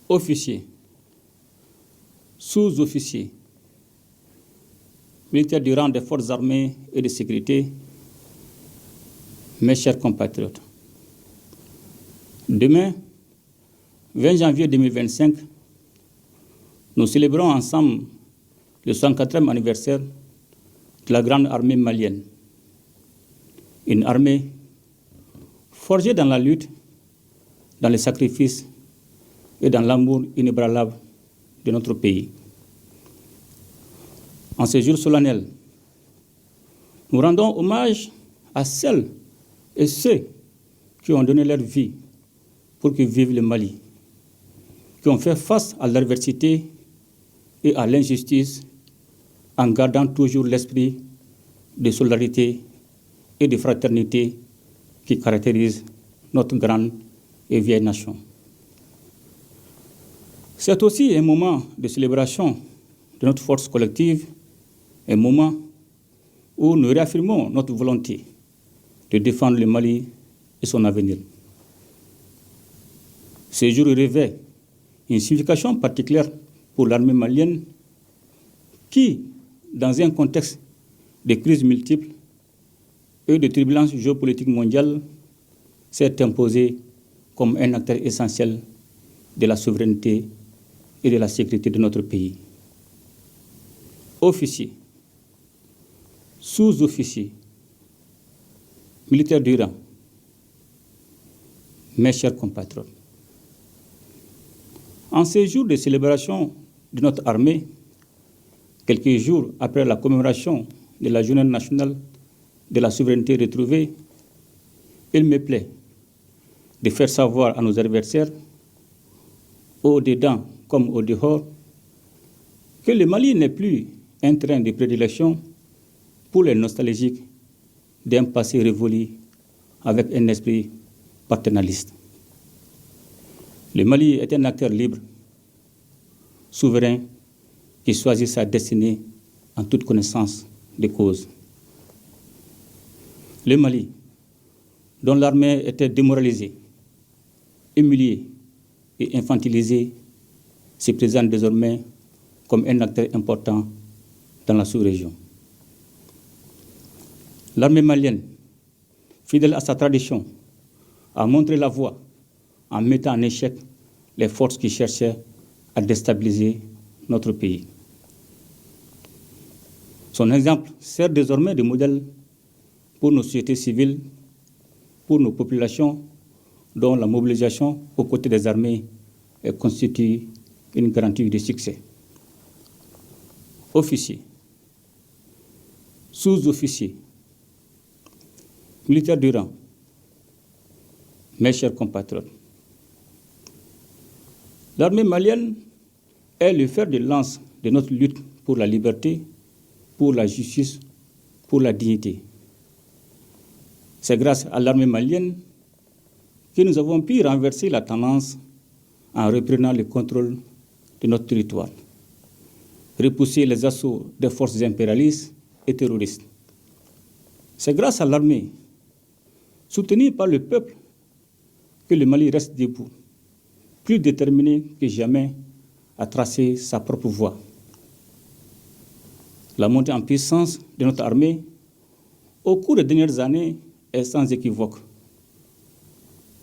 Officiers, sous-officiers, militaires du rang des forces armées et de sécurité, mes chers compatriotes. Demain, 20 janvier 2025, nous célébrons ensemble le 104e anniversaire de la grande armée malienne. Une armée forgée dans la lutte, dans les sacrifices et dans l'amour inébranlable de notre pays. En ce jour solennel, nous rendons hommage à celles et ceux qui ont donné leur vie pour que vive le Mali, qui ont fait face à l'adversité et à l'injustice en gardant toujours l'esprit de solidarité et de fraternité qui caractérise notre grande et vieille nation. C'est aussi un moment de célébration de notre force collective, un moment où nous réaffirmons notre volonté de défendre le Mali et son avenir. Ce jour revêt une signification particulière pour l'armée malienne qui, dans un contexte de crises multiples et de turbulences géopolitiques mondiales, s'est imposée comme un acteur essentiel de la souveraineté et de la sécurité de notre pays. Officiers, sous-officiers, militaires du rang, mes chers compatriotes, en ces jours de célébration de notre armée, quelques jours après la commémoration de la Journée nationale de la souveraineté retrouvée, il me plaît de faire savoir à nos adversaires, au-dedans comme au dehors, que le Mali n'est plus un terrain de prédilection pour les nostalgiques d'un passé révolu avec un esprit paternaliste. Le Mali est un acteur libre, souverain, qui choisit sa destinée en toute connaissance de cause. Le Mali, dont l'armée était démoralisée, humiliée et infantilisée, se présente désormais comme un acteur important dans la sous-région. L'armée malienne, fidèle à sa tradition, a montré la voie en mettant en échec les forces qui cherchaient à déstabiliser notre pays. Son exemple sert désormais de modèle pour nos sociétés civiles, pour nos populations, dont la mobilisation aux côtés des armées constitue une garantie de succès. Officiers, sous-officiers, militaires du rang, mes chers compatriotes, l'armée malienne est le fer de lance de notre lutte pour la liberté, pour la justice, pour la dignité. C'est grâce à l'armée malienne que nous avons pu renverser la tendance en reprenant le contrôle de notre territoire, repousser les assauts des forces impérialistes et terroristes. C'est grâce à l'armée, soutenue par le peuple, que le Mali reste debout, plus déterminé que jamais à tracer sa propre voie. La montée en puissance de notre armée au cours des dernières années est sans équivoque.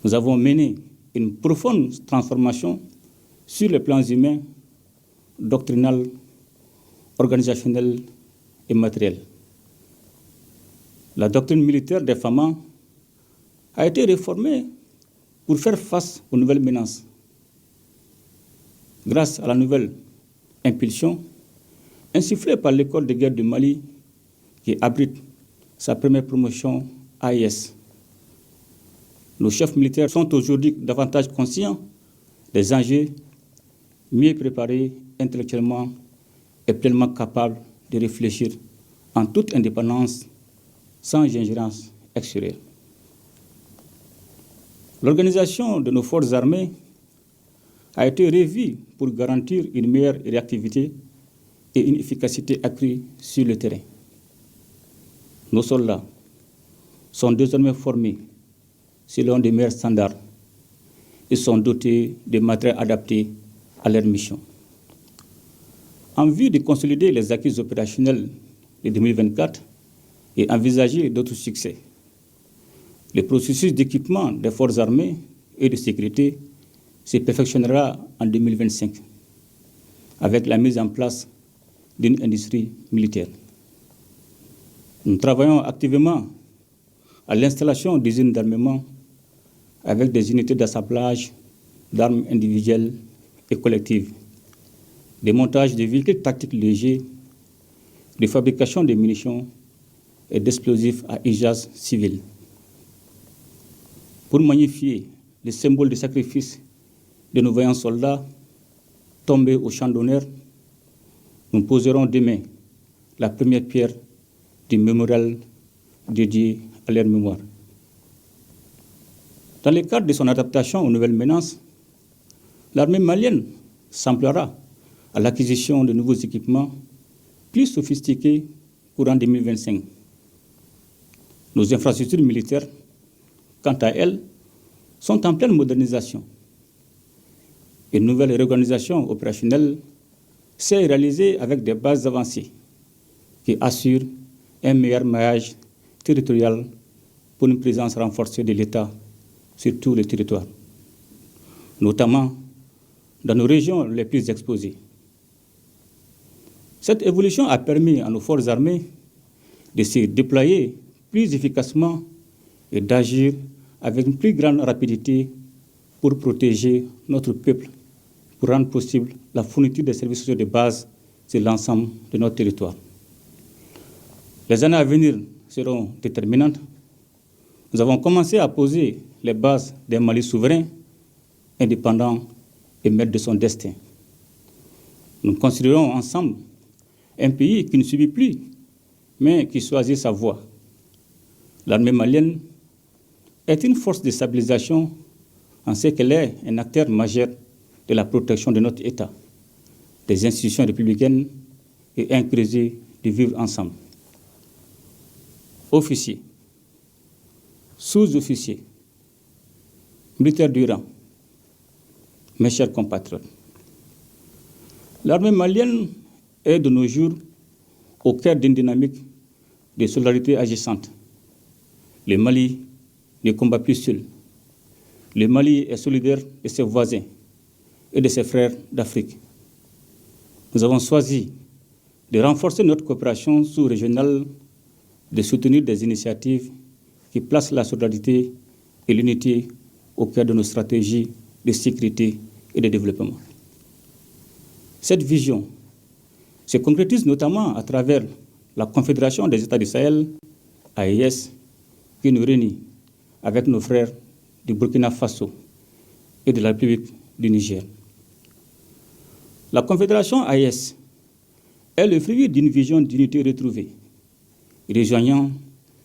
Nous avons mené une profonde transformation sur les plans humains, doctrinal, organisationnel et matériel. La doctrine militaire des FAMA a été réformée pour faire face aux nouvelles menaces. Grâce à la nouvelle impulsion insufflée par l'école de guerre du Mali, qui abrite sa première promotion AIS. Nos chefs militaires sont aujourd'hui davantage conscients des enjeux, mieux préparés intellectuellement et pleinement capables de réfléchir en toute indépendance, sans ingérence extérieure. L'organisation de nos forces armées a été revue pour garantir une meilleure réactivité et une efficacité accrue sur le terrain. Nos soldats sont désormais formés selon de meilleurs standards et sont dotés de matériel adapté à leur mission. En vue de consolider les acquis opérationnels de 2024 et envisager d'autres succès, le processus d'équipement des forces armées et de sécurité se perfectionnera en 2025 avec la mise en place d'une industrie militaire. Nous travaillons activement à l'installation d'usines d'armement avec des unités d'assemblage d'armes individuelles et collectives, des montages de véhicules tactiques légers, de fabrication de munitions et d'explosifs à usage civil. Pour magnifier les symboles de sacrifice de nos vaillants soldats tombés au champ d'honneur, nous poserons demain la première pierre du mémorial dédié à leur mémoire. Dans le cadre de son adaptation aux nouvelles menaces, l'armée malienne s'emploiera à l'acquisition de nouveaux équipements plus sophistiqués courant 2025. Nos infrastructures militaires, quant à elles, sont en pleine modernisation. Une nouvelle réorganisation opérationnelle s'est réalisée avec des bases avancées qui assurent un meilleur maillage territorial pour une présence renforcée de l'État sur tous les territoires, notamment dans nos régions les plus exposées. Cette évolution a permis à nos forces armées de se déployer plus efficacement et d'agir avec une plus grande rapidité pour protéger notre peuple, pour rendre possible la fourniture des services sociaux de base sur l'ensemble de notre territoire. Les années à venir seront déterminantes. Nous avons commencé à poser les bases d'un Mali souverain, indépendant et maître de son destin. Nous construirons ensemble un pays qui ne subit plus, mais qui choisit sa voie. L'armée malienne est une force de stabilisation en ce qu'elle est un acteur majeur de la protection de notre État, des institutions républicaines et un creuset de vivre ensemble. Officiers, sous-officiers, militaires du rang, mes chers compatriotes, l'armée malienne est de nos jours au cœur d'une dynamique de solidarité agissante. Le Mali ne combat plus seul. Le Mali est solidaire de ses voisins et de ses frères d'Afrique. Nous avons choisi de renforcer notre coopération sous-régionale, de soutenir des initiatives qui placent la solidarité et l'unité au cœur de nos stratégies de sécurité et de développement. Cette vision se concrétise notamment à travers la Confédération des États du Sahel, AES, qui nous réunit avec nos frères du Burkina Faso et de la République du Niger. La Confédération AES est le fruit d'une vision d'unité retrouvée, rejoignant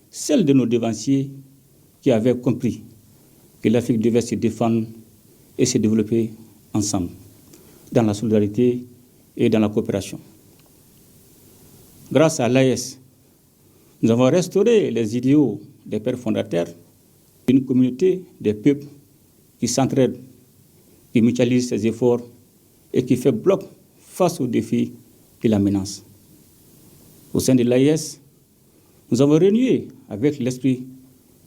celle de nos devanciers qui avaient compris que l'Afrique devait se défendre et se développer ensemble, dans la solidarité et dans la coopération. Grâce à l'AES, nous avons restauré les idéaux des pères fondateurs d'une communauté des peuples qui s'entraident, qui mutualisent ses efforts et qui fait bloc face aux défis qui la menacent. Au sein de l'AES, nous avons renoué avec l'esprit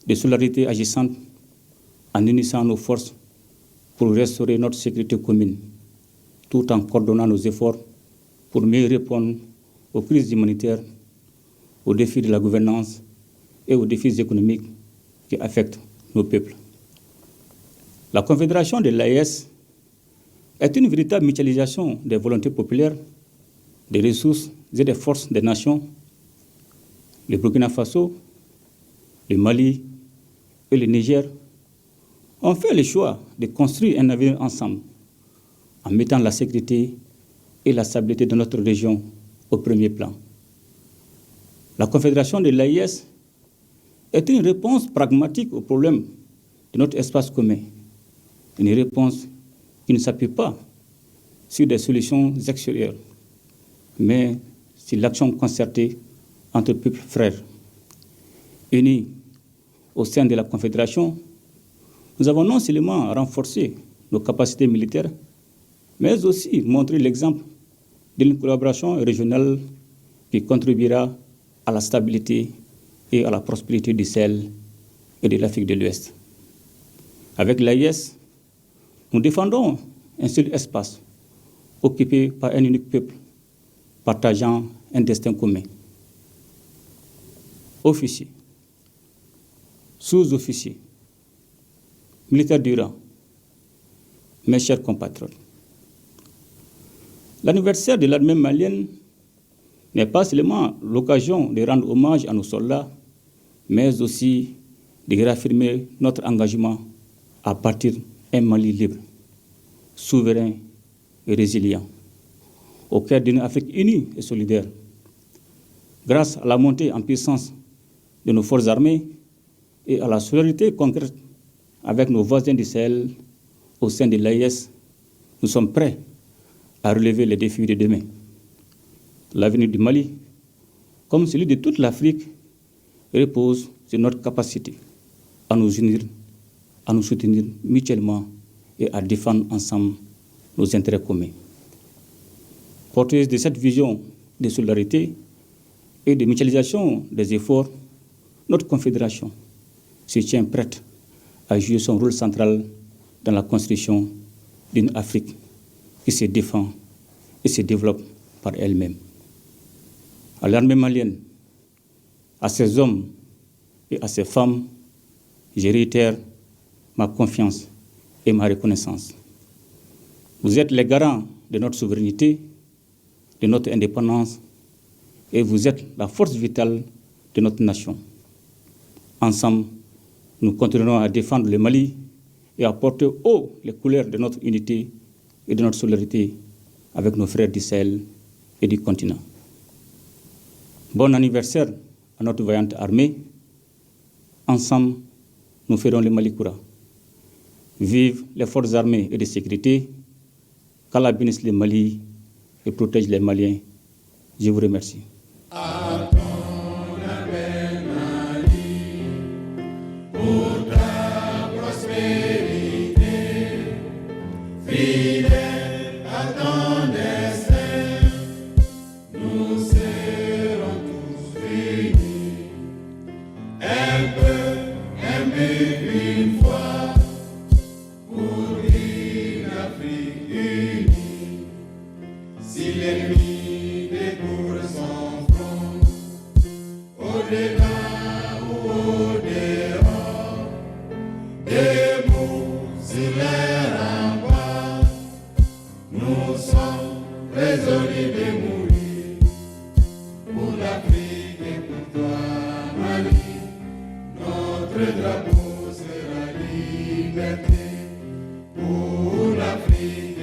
de solidarité agissante en unissant nos forces pour restaurer notre sécurité commune tout en coordonnant nos efforts pour mieux répondre aux crises humanitaires, aux défis de la gouvernance et aux défis économiques qui affectent nos peuples. La Confédération de l'AES est une véritable mutualisation des volontés populaires, des ressources et des forces des nations. Le Burkina Faso, le Mali et le Niger ont fait le choix de construire un avenir ensemble en mettant la sécurité et la stabilité de notre région au premier plan. La Confédération de l'AES est une réponse pragmatique aux problèmes de notre espace commun, une réponse qui ne s'appuie pas sur des solutions extérieures, mais sur l'action concertée entre peuples frères. Unis au sein de la Confédération, nous avons non seulement renforcé nos capacités militaires, mais aussi montré l'exemple d'une collaboration régionale qui contribuera à la stabilité et à la prospérité du Sahel et de l'Afrique de l'Ouest. Avec l'AES, nous défendons un seul espace occupé par un unique peuple, partageant un destin commun. Officiers, sous-officiers, militaires du rang, mes chers compatriotes, l'anniversaire de l'armée malienne n'est pas seulement l'occasion de rendre hommage à nos soldats, mais aussi de réaffirmer notre engagement à bâtir un Mali libre, souverain et résilient, au cœur d'une Afrique unie et solidaire. Grâce à la montée en puissance de nos forces armées et à la solidarité concrète avec nos voisins du Sahel au sein de l'AES, nous sommes prêts à relever les défis de demain. L'avenir du Mali, comme celui de toute l'Afrique, repose sur notre capacité à nous unir, à nous soutenir mutuellement et à défendre ensemble nos intérêts communs. Porteuse de cette vision de solidarité et de mutualisation des efforts, notre Confédération se tient prête à jouer son rôle central dans la construction d'une Afrique qui se défend et se développe par elle-même. À l'armée malienne, à ses hommes et à ses femmes, je réitère ma confiance et ma reconnaissance. Vous êtes les garants de notre souveraineté, de notre indépendance, et vous êtes la force vitale de notre nation. Ensemble, nous continuerons à défendre le Mali et à porter haut les couleurs de notre unité et de notre solidarité avec nos frères du Sahel et du continent. Bon anniversaire à notre vaillante armée. Ensemble, nous ferons le Mali Koura. Vive les forces armées et de sécurité, qu'Allah bénisse le Mali et protège les Maliens. Je vous remercie. Pour ta prospérité, fidèle à ton destin, nous serons tous unis. Un but, une foi, pour une Afrique unie. Si l'ennemi découvre son front, au-delà ou au-dehors, debout sur les remparts, nous sommes résolus de mourir pour l'Afrique et pour toi, Mali. Notre drapeau sera liberté pour l'Afrique.